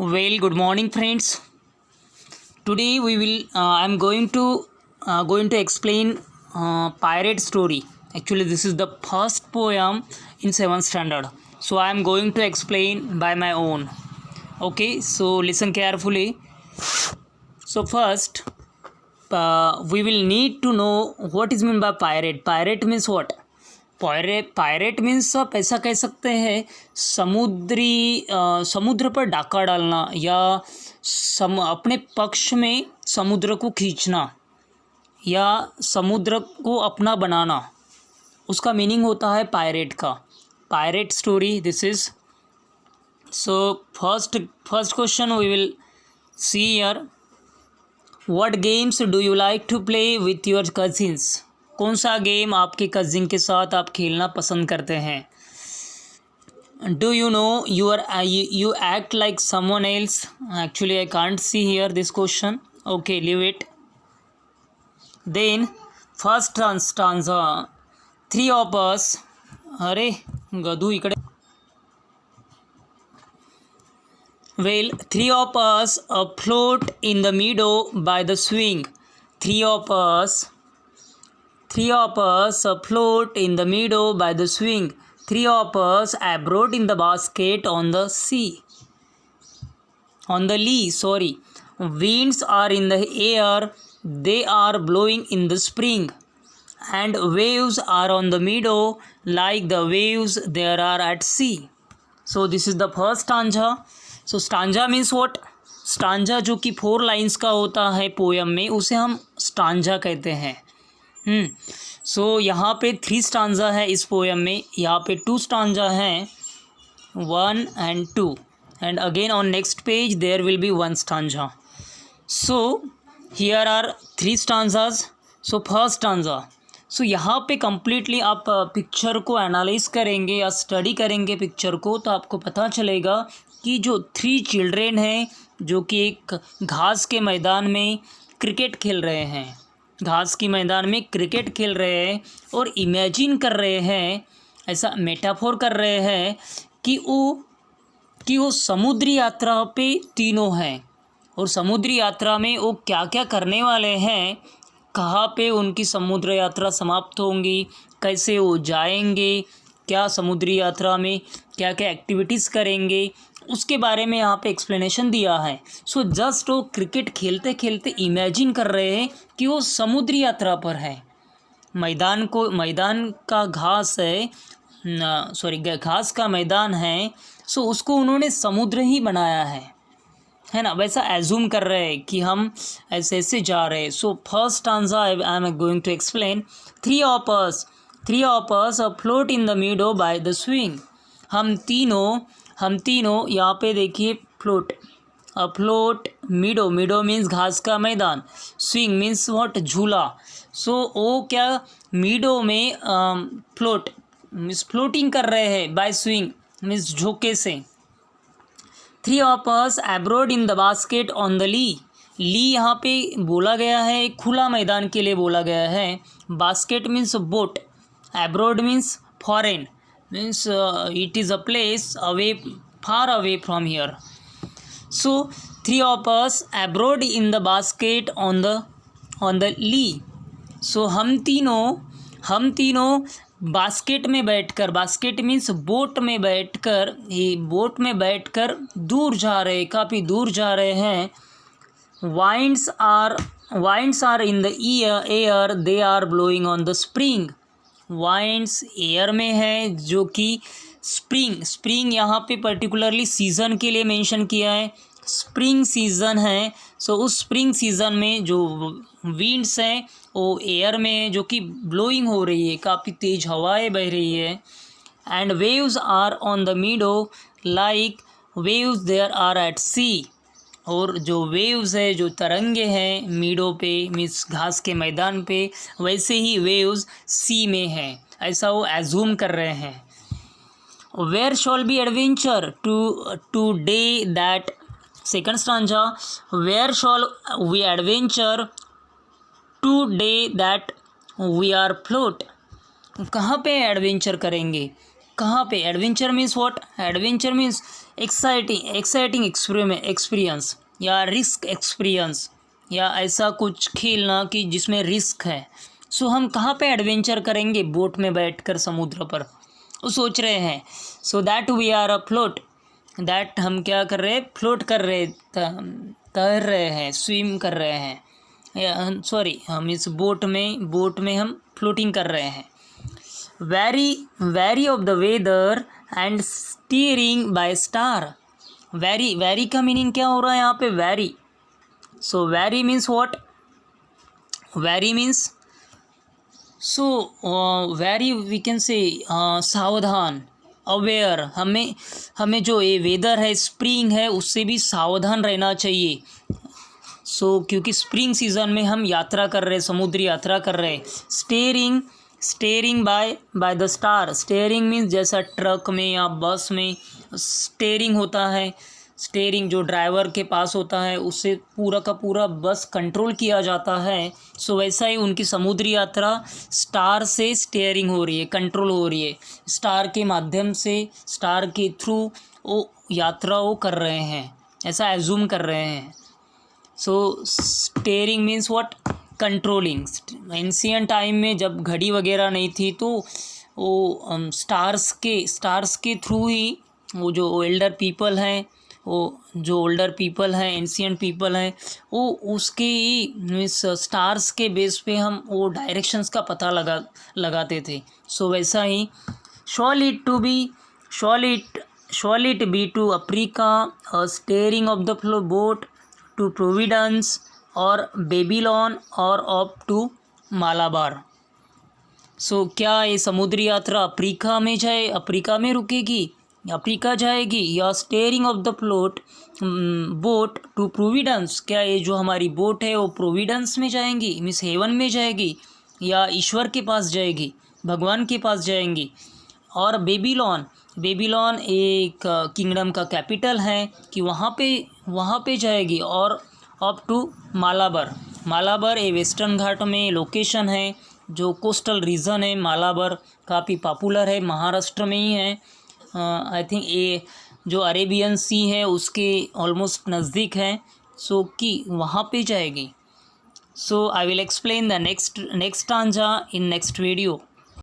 Well, good morning, friends. Today we will. I'm going to explain pirate story. Actually, this is the first poem in seventh standard. So I am going to explain by my own. Okay. So listen carefully. So first, we will need to know what is meant by pirate. Pirate means what? Pirate means आप ऐसा कह सकते हैं समुद्र पर डाका डालना या अपने पक्ष में समुद्र को खींचना या समुद्र को अपना बनाना, उसका मीनिंग होता है पायरेट का। Pirate story this is. So first question we will see here, what games do you like to play with your cousins? कौन सा गेम आपके कजिन के साथ आप खेलना पसंद करते हैं? Do you know you act like someone else? Actually I can't see here this question. Okay, leave it. Then first stanza, three of us, अरे गधू इकडे. Well, three of us afloat in the meadow by the swing. Three of us afloat in the meadow by the swing. Three of us abroad in the basket on the lee. Sorry. Winds are in the air, they are blowing in the spring. And waves are on the meadow like the waves there are at sea. So this is the first stanza. So stanza means what? Stanza जो कि 4 lines का होता है poem में, उसे हम stanza कहते हैं। सो यहाँ पे 3 स्टांजा है इस पोयम में, यहाँ पे 2 स्टांजा हैं, 1 and 2, and again on next page there will be 1 stanza. So here are 3 stanzas. So first stanza. So यहाँ पे कम्प्लीटली आप पिक्चर को एनालाइज करेंगे या स्टडी करेंगे पिक्चर को, तो आपको पता चलेगा कि जो 3 चिल्ड्रेन हैं जो कि एक घास के मैदान में क्रिकेट खेल रहे हैं, घास के मैदान में क्रिकेट खेल रहे हैं और इमेजिन कर रहे हैं, ऐसा मेटाफोर कर रहे हैं कि वो समुद्री यात्रा पे तीनों हैं और समुद्री यात्रा में वो क्या क्या करने वाले हैं, कहाँ पे उनकी समुद्र यात्रा समाप्त होंगी, कैसे वो जाएंगे, क्या समुद्री यात्रा में क्या क्या एक्टिविटीज़ करेंगे, उसके बारे में यहाँ पे एक्सप्लेनेशन दिया है. सो जस्ट वो क्रिकेट खेलते खेलते इमेजिन कर रहे हैं कि वो समुद्री यात्रा पर है. मैदान का घास है, घास का मैदान है, सो उसको उन्होंने समुद्र ही बनाया है ना, वैसा एज्यूम कर रहे हैं कि हम ऐसे ऐसे जा रहे हैं. So first stanza I am going to explain. Three of us afloat in the meadow by the swing. हम तीनों यहाँ पे देखिए, फ्लोट मीडो मीन्स घास का मैदान, स्विंग मीन्स व्हाट, झूला. सो वो क्या मीडो में फ्लोट मीन्स फ्लोटिंग कर रहे हैं, बाय स्विंग मीन्स झोंके से. Three of us abroad in the basket on the lee. यहाँ पे बोला गया है, एक खुला मैदान के लिए बोला गया है. Basket means boat, abroad means foreign, means it is a place far away from here. So 3 of us abroad in the basket on the lee. So हम तीनों बास्केट में बैठकर, बास्केट मीन्स बोट में बैठकर दूर जा रहे, काफ़ी दूर जा रहे हैं. winds are in the air, they are blowing on the spring. Winds air में है, जो कि स्प्रिंग यहाँ पे पर्टिकुलरली सीज़न के लिए मेंशन किया है, स्प्रिंग सीज़न है. सो उस स्प्रिंग सीज़न में जो विंड्स हैं वो एयर में है, जो कि ब्लोइंग हो रही है, काफ़ी तेज़ हवाएं बह रही है. And waves are on the meadow like waves there are at sea. और जो वेव्स है, जो तरंगे हैं मीडो पे मीन्स घास के मैदान पे, वैसे ही वेव्स सी में है, ऐसा वो एज्यूम कर रहे हैं. Where shall be adventure today that. Second stanza, where shall we adventure today that we are float. कहाँ पे एडवेंचर करेंगे, कहाँ पे? Adventure means what? Adventure means exciting experience या रिस्क एक्सपीरियंस या ऐसा कुछ खेलना कि जिसमें रिस्क है। सो हम कहाँ पे एडवेंचर करेंगे? बोट में बैठकर समुद्र पर, वो सोच रहे हैं। So that we are float, दैट हम क्या कर रहे हैं? फ्लोट कर रहे, तैर रहे हैं, स्विम कर रहे हैं, सॉरी हम इस बोट में हम फ्लोटिंग कर रहे हैं। Wary of the weather and steering by star. Wary का मीनिंग क्या हो रहा है यहाँ पे? Wary. So wary means what? Wary means wary we can say सावधान, अवेयर। हमें जो ये वेदर है, स्प्रिंग है, उससे भी सावधान रहना चाहिए। क्योंकि स्प्रिंग सीज़न में हम यात्रा कर रहे हैं, समुद्री यात्रा कर रहे हैं। Steering by the star. Steering means जैसा ट्रक में या बस में स्टेयरिंग होता है, स्टेयरिंग जो ड्राइवर के पास होता है, उससे पूरा का पूरा बस कंट्रोल किया जाता है। वैसा ही उनकी समुद्री यात्रा स्टार से स्टेयरिंग हो रही है, कंट्रोल हो रही है। स्टार के माध्यम से, स्टार के थ्रू वो यात्रा वो कर रहे हैं, ऐसा एज्यूम कर रहे हैं। Steering means what? Controlling. Ancient time में जब घड़ी वगैरह नहीं थी तो वो स्टार्स के थ्रू ही वो जो ओल्डर पीपल हैं, एंशियंट पीपल हैं, वो उसके ही मीन्स स्टार्स के बेस पे हम वो डायरेक्शंस का पता लगाते थे। वैसा ही shall it be to Africa, steering of the boat to Providence और बेबीलोन और अप टू मालाबार। क्या ये समुद्री यात्रा अफ्रीका में रुकेगी, अफ्रीका जाएगी, या steering of the boat to providence? क्या ये जो हमारी बोट है वो प्रोविडेंस में जाएंगी, मीन्स हेवन में जाएगी, या ईश्वर के पास जाएगी, भगवान के पास जाएंगी? और बेबीलोन एक किंगडम का कैपिटल है कि वहाँ पे जाएगी। और अप टू मालाबार ये वेस्टर्न घाट में लोकेशन है, जो कोस्टल रीजन है। मालाबार काफ़ी पॉपुलर है, महाराष्ट्र में ही है। आई थिंक ये जो अरेबियन सी है उसके ऑलमोस्ट नज़दीक है। कि वहाँ पे जाएगी। I will explain the next stanza in next video.